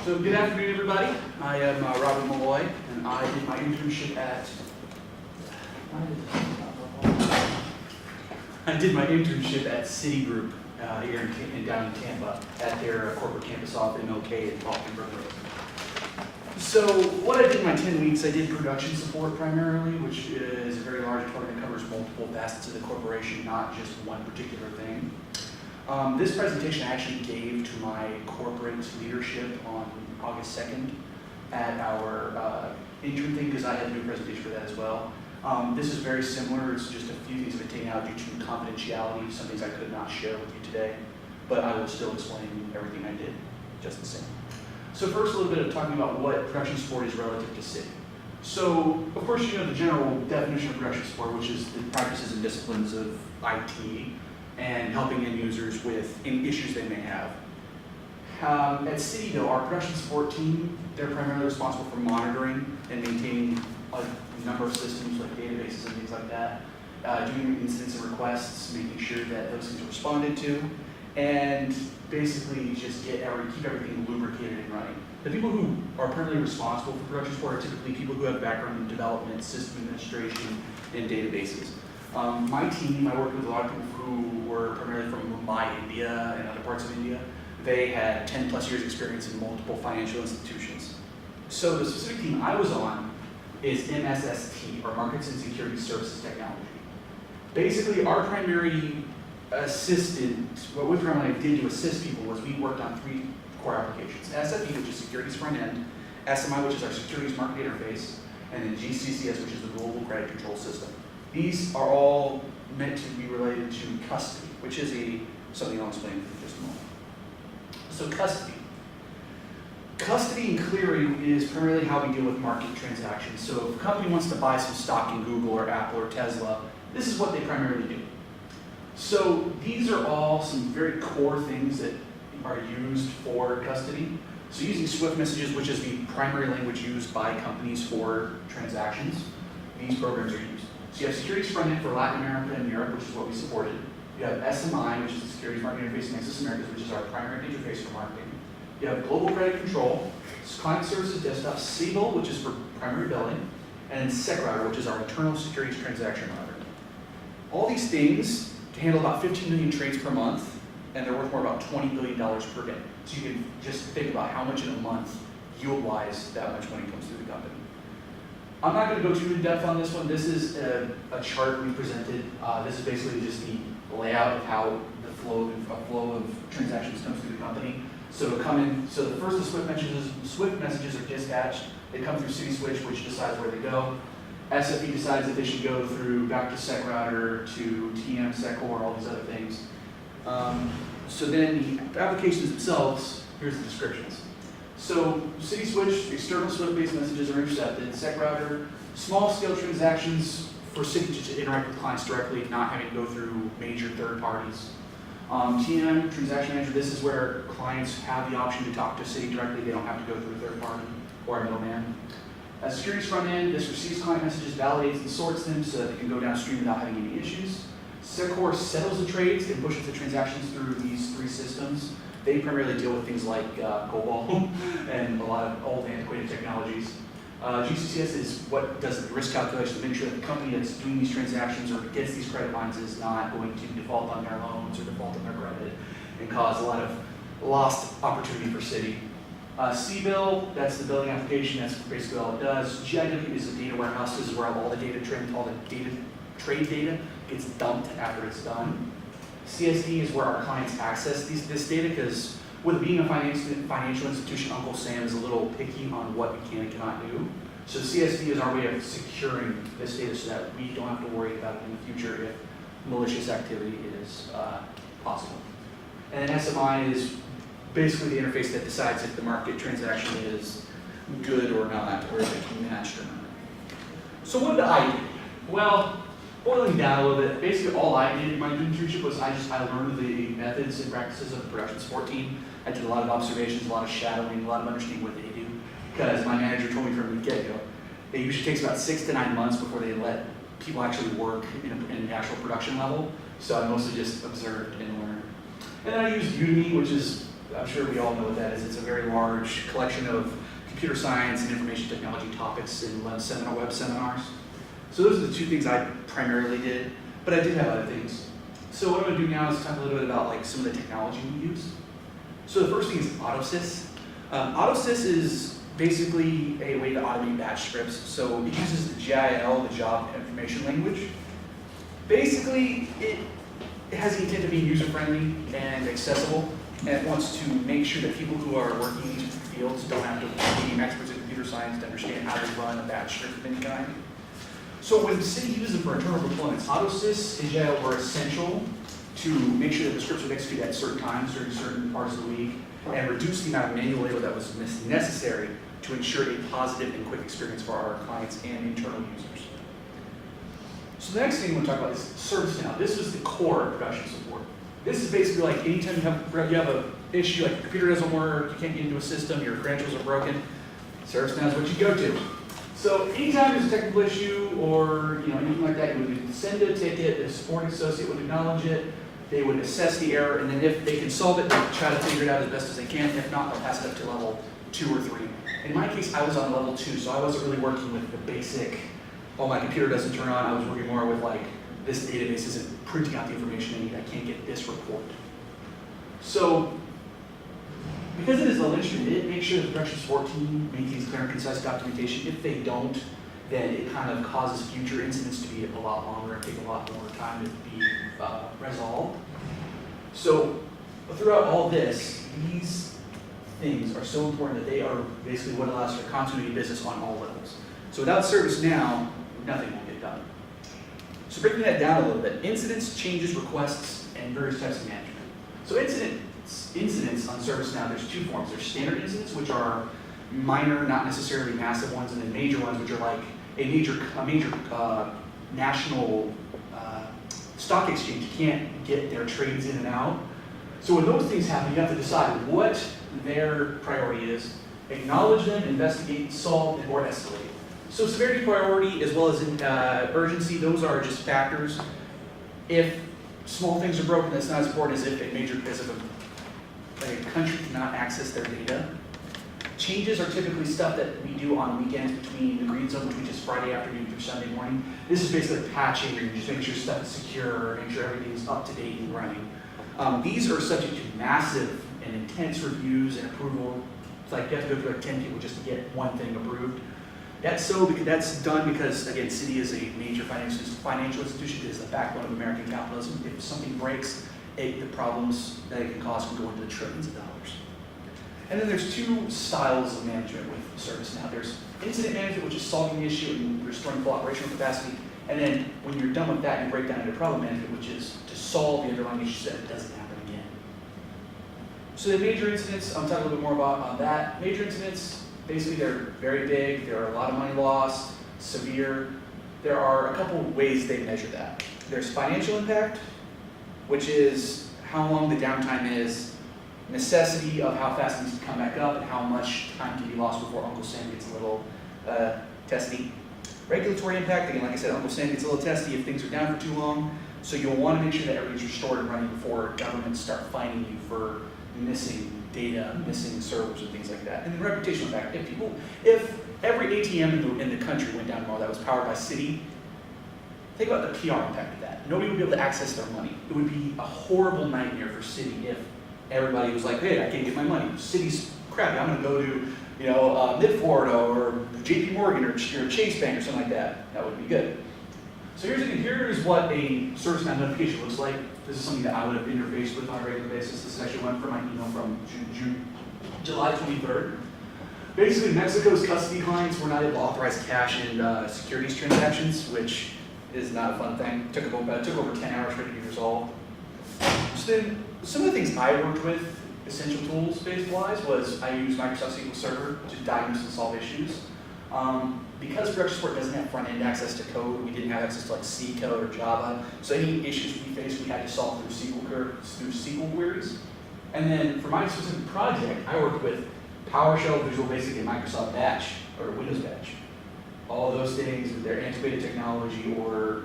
So good afternoon, everybody. I am Robert Maloy, and I did my internship at Citigroup here down in Tampa at their corporate campus off MLK and Falkenberg Road. So what I did in my 10 weeks, I did production support primarily, which is a very large department that covers multiple facets of the corporation, not just one particular thing. This presentation I actually gave to my corporate leadership on August 2nd at our intern thing, because I had to do a presentation for that as well. This is very similar. It's just a few things have been taken out due to confidentiality, some things I could not share with you today, but I will still explain everything I did just the same. So first, a little bit of talking about what production support is relative to Citi. So, of course, you know the general definition of production support, which is the practices and disciplines of IT and helping end users with any issues they may have. At Citi, though, our production support team, they're primarily responsible for monitoring and maintaining a number of systems like databases and things like that, doing incidents and requests, making sure that those things are responded to, and basically just keep everything lubricated and running. The people who are primarily responsible for production support are typically people who have background in development, system administration, and databases. My team, I worked with a lot of people who were primarily from Mumbai, India, and other parts of India. They had 10 plus years experience in multiple financial institutions. So the specific team I was on is MSST, or Markets and Security Services Technology. Basically, our primary what we primarily did to assist people was we worked on three core applications. SFE, which is securities front end, SMI, which is our securities market interface, and then GCCS, which is the global credit control system. These are all meant to be related to custody, which is something I'll explain in just a moment. So custody and clearing is primarily how we deal with market transactions. So if a company wants to buy some stock in Google or Apple or Tesla, this is what they primarily do. So these are all some very core things that are used for custody. So using Swift messages, which is the primary language used by companies for transactions, these programs are used. So you have securities front end for Latin America and Europe, which is what we supported. You have SMI, which is the Securities Market Interface Nexus Americas, which is our primary interface for marketing. You have Global Credit Control, Client Services Desktop, Siebel, which is for primary billing, and SecRouter, which is our internal securities transaction router. All these things handle about 15 million trades per month, and they're worth more about $20 billion per day. So you can just think about how much in a month, yield-wise, that much money comes through the company. I'm not going to go too in-depth on this one. This is a chart we presented. This is basically just the layout of how the flow of transactions comes through the company. So the first the Swift messages are dispatched. They come through CitiSwitch, which decides where they go. SFE decides that they should go back to SecRouter, to TM, SecCore, all these other things. So then the applications themselves, here's the descriptions. So CitiSwitch, external Swift-based messages are intercepted. SecRouter, small-scale transactions for Citi to interact with clients directly, not having to go through major third parties. TM, Transaction Manager, this is where clients have the option to talk to Citi directly. They don't have to go through a third party or a middleman. Securities front end, this receives client messages, validates and sorts them so that they can go downstream without having any issues. SecCore settles the trades and pushes the transactions through these three systems. They primarily deal with things like COBOL and a lot of old antiquated technologies. GCCS is what does the risk calculation to make sure that the company that's doing these transactions or gets these credit lines is not going to default on their loans or default on their credit and cause a lot of lost opportunity for Citi. CBIL, that's the billing application, that's basically all it does. GIW is a data warehouse. This is where all the trade data gets dumped after it's done. CSD is where our clients access this data, because with being a financial institution, Uncle Sam is a little picky on what we can and cannot do. So CSD is our way of securing this data so that we don't have to worry about it in the future if malicious activity is possible. And then SMI is basically the interface that decides if the market transaction is good or not, or if it can match or not. So what did I do? Well, boiling down a little bit, basically all I did in my internship was I learned the methods and practices of the production support team. I did a lot of observations, a lot of shadowing, a lot of understanding what they do, because my manager told me from the get-go, it usually takes about 6 to 9 months before they let people actually work in an actual production level. So I mostly just observed and learned. And then I used Udemy, which is I'm sure we all know what that is. It's a very large collection of computer science and information technology topics in web seminars. So those are the two things I primarily did, but I did have other things. So what I'm going to do now is talk a little bit about like some of the technology we use. So the first thing is AutoSys. AutoSys is basically a way to automate batch scripts. So it uses the GIL, the Job Information Language. Basically, it has the intent of being user-friendly and accessible, and it wants to make sure that people who are working in these fields don't have to be experts in computer science to understand how to run a batch script of any kind. So when Citi uses them for internal deployments, AutoSys and GIL were essential to make sure that the scripts would execute at certain times during certain parts of the week and reduce the amount of manual labor that was necessary to ensure a positive and quick experience for our clients and internal users. So the next thing we're going to talk about is ServiceNow. This is the core of production support. This is basically like anytime you have an issue, like your computer doesn't work, you can't get into a system, your credentials are broken, ServiceNow is what you go to. So anytime there's a technical issue or anything like that, you would send a ticket, the support associate would acknowledge it, they would assess the error, and then if they can solve it, they'll try to figure it out as best as they can. If not, they'll pass it up to level 2 or 3. In my case, I was on level 2, so I wasn't really working with the basic, oh, my computer doesn't turn on. I was working more with like, this database isn't printing out the information I need, I can't get this report. So, because it is a linchpin, it makes sure the production support team maintains clear and concise documentation. If they don't, then it kind of causes future incidents to be a lot longer and take a lot more time to be resolved. So throughout all this, these things are so important that they are basically what allows for continuity of business on all levels. So without ServiceNow, nothing will get done. So breaking that down a little bit, incidents, changes, requests, and various types of management. So incidents on ServiceNow, there's two forms. There's standard incidents, which are minor, not necessarily massive ones, and then major ones, which are like a major national stock exchange can't get their trades in and out. So when those things happen, you have to decide what their priority is, acknowledge them, investigate, solve, or escalate. So severity, priority, as well as urgency, those are just factors. If small things are broken, that's not as important as if a country cannot access their data. Changes are typically stuff that we do on weekends between the green zone, which is Friday afternoon through Sunday morning. This is basically patching and just making sure stuff is secure, making sure everything's up to date and running. These are subject to massive and intense reviews and approval. It's like you have to go through like 10 people just to get one thing approved. That's done because, again, Citi is a major financial institution. It is the backbone of American capitalism. If something breaks, the problems that it can cause can go into the trillions of dollars. And then there's two styles of management with ServiceNow. There's incident management, which is solving the issue and restoring full operational capacity. And then when you're done with that, you break down into problem management, which is to solve the underlying issue so that it doesn't happen again. So the major incidents, I'll talk a little bit more about that. Major incidents, basically they're very big, there are a lot of money lost, severe. There are a couple ways they measure that. There's financial impact, which is how long the downtime is, necessity of how fast it needs to come back up, and how much time can be lost before Uncle Sam gets a little testy. Regulatory impact, again, like I said, Uncle Sam gets a little testy if things are down for too long, so you'll want to make sure that everything's restored and running before governments start fining you for missing data, missing servers, and things like that. And then reputational impact. If every ATM in the country went down tomorrow that was powered by Citi, think about the PR impact of that. Nobody would be able to access their money. It would be a horrible nightmare for Citi if everybody was like, hey, I can't get my money. Citi's crappy. I'm going to go to Mid-Florida or JP Morgan or Chase Bank or something like that. That would be good. So here's what a ServiceNow notification looks like. This is something that I would have interfaced with on a regular basis. This is actually one from my email from July 23rd. Basically, Mexico's custody clients were not able to authorize cash and securities transactions, which is not a fun thing. It took over 10 hours for it to be resolved. So then, some of the things I worked with, essential tools based-wise, was I used Microsoft SQL Server to diagnose and solve issues. Because production support doesn't have front-end access to code, we didn't have access to like C code or Java. So any issues we faced, we had to solve through SQL queries. And then for my specific project, I worked with PowerShell, Visual Basic, and Microsoft Batch, or Windows Batch. All of those things, they're antiquated technology or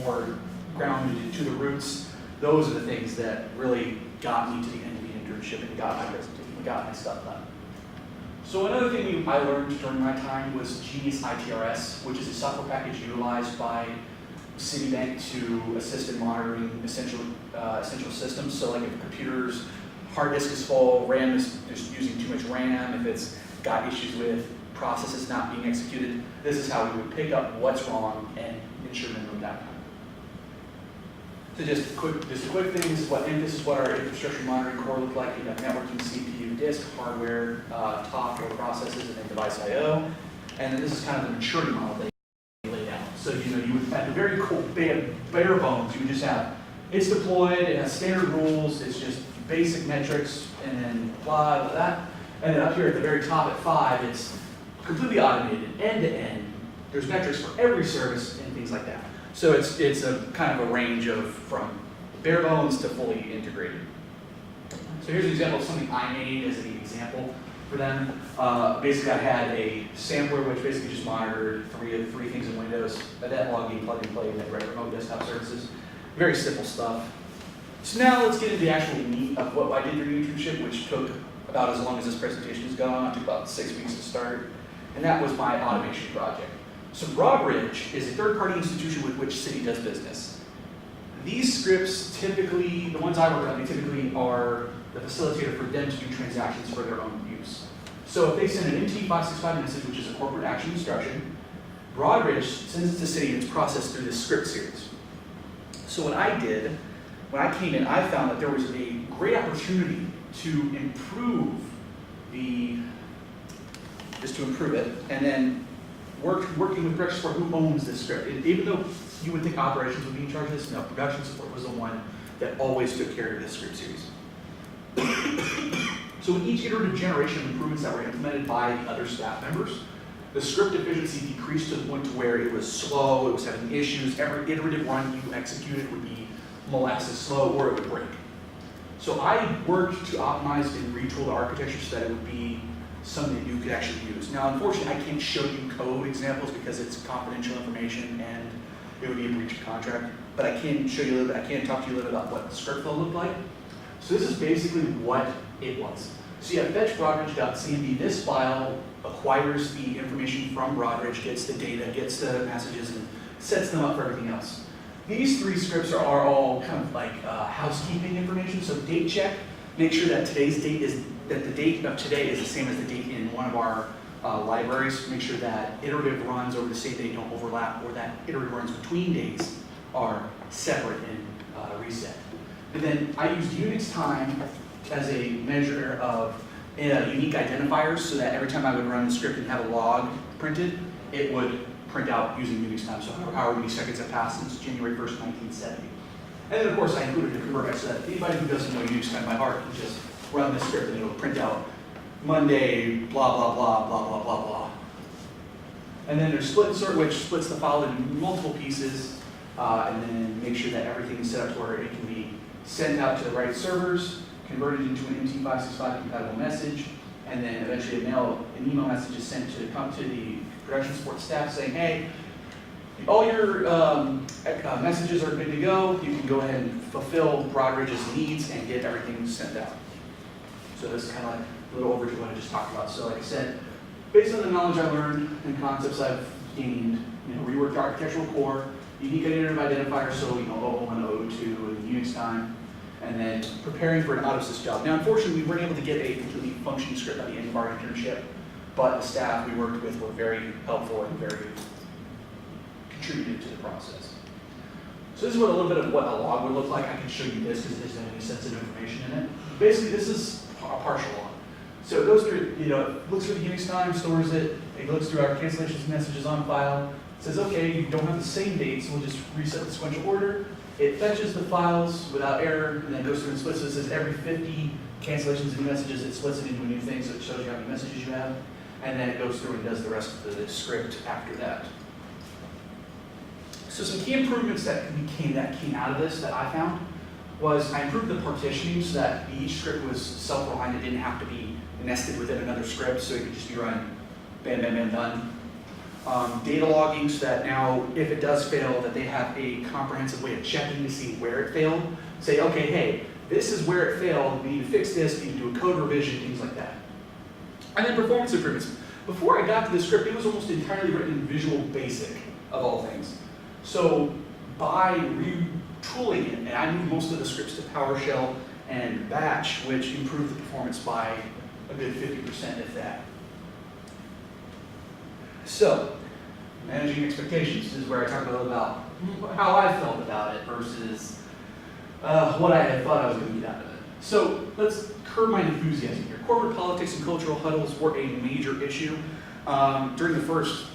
more grounded to the roots. Those are the things that really got me to the end being internship and got my presentation, got my stuff done. So another thing I learned during my time was Genius ITRS, which is a software package utilized by Citibank to assist in monitoring essential systems. So like if a computer's hard disk is full, RAM is just using too much RAM, if it's got issues with processes not being executed, this is how we would pick up what's wrong and ensure minimum downtime. So just a quick thing, this is what our infrastructure monitoring core looked like. You have networking, CPU, disk, hardware, top or processes, and then device I/O. And then this is kind of the maturity model that you laid out. So you would, at the very bare bones, you would just have, it's deployed, it has standard rules, it's just basic metrics, and then blah, blah, that. And then up here at the very top at 5, it's completely automated, end to end. There's metrics for every service and things like that. So it's a kind of a range of from bare bones to fully integrated. So here's an example of something I made as an example for them. Basically, I had a sampler which basically just monitored three things in Windows: event logging, plug and play, and then remote desktop services. Very simple stuff. So now let's get into the actual meat of what I did during the internship, which took about as long as this presentation is going. It took about 6 weeks to start, and that was my automation project. So Broadridge is a third-party institution with which Citi does business. These scripts typically, the ones I work on, they typically are the facilitator for them to do transactions for their own use. So if they send an MT565 message, which is a corporate action instruction, Broadridge sends it to Citi and it's processed through this script series. So what I did, when I came in, I found that there was a great opportunity to improve it, and then working with production support, who owns this script. Even though you would think operations would be in charge of this, no, production support was the one that always took care of this script series. So in each iterative generation of improvements that were implemented by the other staff members, the script efficiency decreased to the point to where it was slow, it was having issues. Every iterative run you executed would be molasses slow, or it would break. So I worked to optimize and retool the architecture so that it would be something that you could actually use. Now, unfortunately, I can't show you code examples because it's confidential information and it would be a breach of contract, but I can show you a little bit, I can talk to you a little bit about what the script flow looked like. So this is basically what it was. So you have fetch broadridge.cmd. This file acquires the information from Broadridge, gets the data, gets the messages, and sets them up for everything else. These 3 scripts are all kind of like housekeeping information. So date check, make sure that the date of today is the same as the date in one of our libraries. Make sure that iterative runs over the same day don't overlap, or that iterative runs between days are separate and reset. And then I used Unix time as a measure of unique identifiers, so that every time I would run the script and have a log printed, it would print out using Unix time. So however many seconds have passed since January 1st, 1970. And then of course I included a converter so that anybody who doesn't know Unix time by heart can just run the script and it'll print out Monday, blah, blah, blah, blah, blah, blah, blah. And then there's split and sort, which splits the file into multiple pieces, and then make sure that everything is set up to where it can be sent out to the right servers, converted into an MT565 compatible message, and then eventually an email message is sent to the production support staff saying, hey, all your messages are good to go. You can go ahead and fulfill Broadridge's needs and get everything sent out. So this is kind of like a little overview of what I just talked about. So like I said, based on the knowledge I learned and concepts I've gained, reworked the architectural core, unique iterative identifier, so O1, O2, and Unix time, and then preparing for an out-of-sys job. Now, unfortunately, we weren't able to get a completely functioning script at the end of our internship, but the staff we worked with were very helpful and very contributed to the process. So this is what a little bit of what a log would look like. I can show you this because there's any sensitive information in it. Basically, this is a partial log. So it goes through, it looks through the Unix time, stores it, it looks through our cancellations messages on file, says, okay, you don't have the same date, so we'll just reset the sequential order. It fetches the files without error, and then goes through and splits it. It says every 50 cancellations and new messages, it splits it into a new thing, so it shows you how many messages you have. And then it goes through and does the rest of the script after that. So some key improvements that came out of this that I found was I improved the partitioning so that each script was self-reliant. It didn't have to be nested within another script, so it could just be run, bam, bam, bam, done. Data logging so that now, if it does fail, that they have a comprehensive way of checking to see where it failed. Say, okay, hey, this is where it failed, we need to fix this, we need to do a code revision, things like that. And then performance improvements. Before I got to the script, it was almost entirely written in Visual Basic, of all things. So by retooling it, and I moved most of the scripts to PowerShell and Batch, which improved the performance by a good 50%, if that. So, managing expectations. This is where I talk a little about how I felt about it versus what I had thought I was going to get out of it. So let's curb my enthusiasm here. Corporate politics and cultural huddles were a major issue. During the first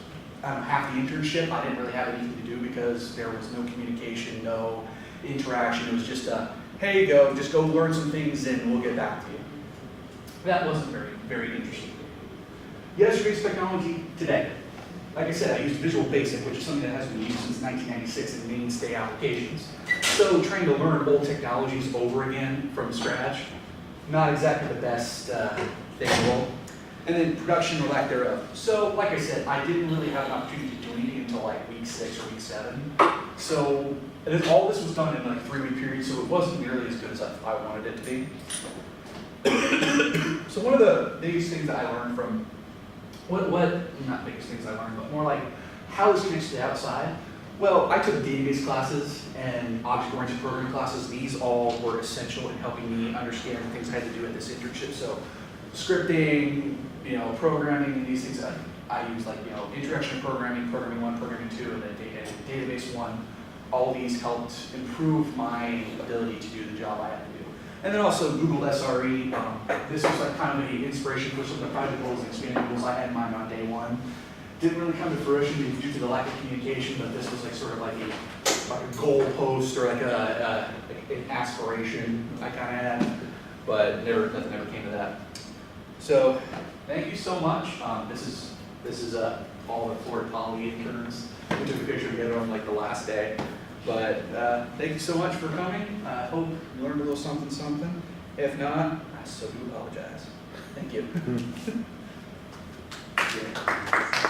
half of the internship, I didn't really have anything to do because there was no communication, no interaction. It was just a, hey, just go learn some things and we'll get back to you. That wasn't very interesting. Yesterday's technology today. Like I said, I used Visual Basic, which is something that has been used since 1996 in mainstay applications. So trying to learn old technologies over again from scratch, not exactly the best thing in the world. And then production or lack thereof. So like I said, I didn't really have an opportunity to do anything until like week 6 or week 7. So all this was done in like 3-week periods, so it wasn't nearly as good as I wanted it to be. So one of the biggest things that I learned from not biggest things I learned, but more like how this connects to the outside. Well, I took database classes and object-oriented programming classes. These all were essential in helping me understand the things I had to do at this internship. So scripting, programming, and these things I use, like, introduction to programming, programming 1, programming 2, and then database 1. All these helped improve my ability to do the job I had to do. And then also Google SRE. This was like kind of an inspiration for some of the project goals and expanding goals I had in mind on day 1. Didn't really come to fruition due to the lack of communication, but this was like sort of like a goal post or like an aspiration I kind of had, but nothing ever came to that. So thank you so much. This is all the Florida Poly interns. We took a picture together on like the last day. But thank you so much for coming. I hope you learned a little something. If not, I so do apologize. Thank you. Yeah.